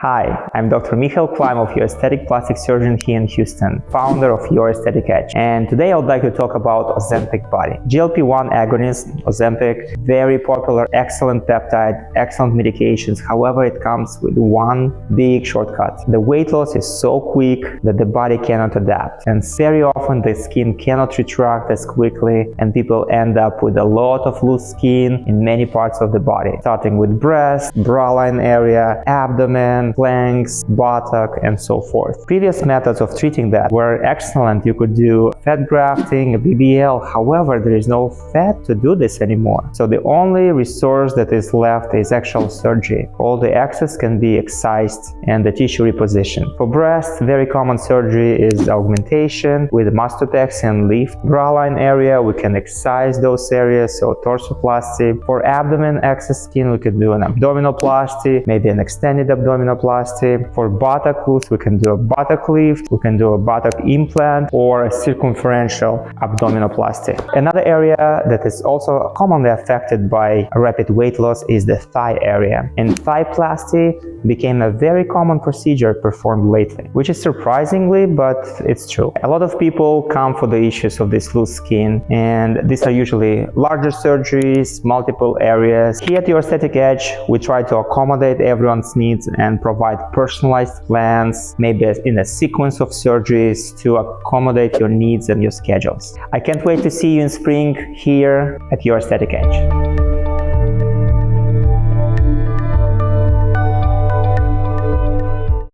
Hi, I'm Dr. Mihail Climov, your aesthetic plastic surgeon here in Houston, founder of Your Aesthetic Edge. And today I would like to talk about Ozempic body. GLP-1 agonist, Ozempic, very popular, excellent peptide, excellent medications. However, it comes with one big shortcut. The weight loss is so quick that the body cannot adapt. And very often the skin cannot retract as quickly and people end up with a lot of loose skin in many parts of the body, starting with breast, bra line area, abdomen, flanks, buttock, and so forth. Previous methods of treating that were excellent. You could do fat grafting, a BBL. However, there is no fat to do this anymore. So the only resource that is left is actual surgery. All the excess can be excised and the tissue repositioned. For breast, very common surgery is augmentation with mastopexy and lift. Bra line area, we can excise those areas, so torsoplasty. For abdomen excess skin, we could do an abdominoplasty, maybe an extended abdominoplasty. For buttock loose, we can do a buttock lift, we can do a buttock implant, or a circumferential abdominoplasty. Another area that is also commonly affected by rapid weight loss is the thigh area. And Thighplasty became a very common procedure performed lately, which is surprisingly, but it's true. A lot of people come for the issues of this loose skin, and these are usually larger surgeries, multiple areas. Here at Your Aesthetic Edge, we try to accommodate everyone's needs and provide personalized plans, maybe in a sequence of surgeries to accommodate your needs and your schedules. I can't wait to see you in spring here at Your Aesthetic Edge.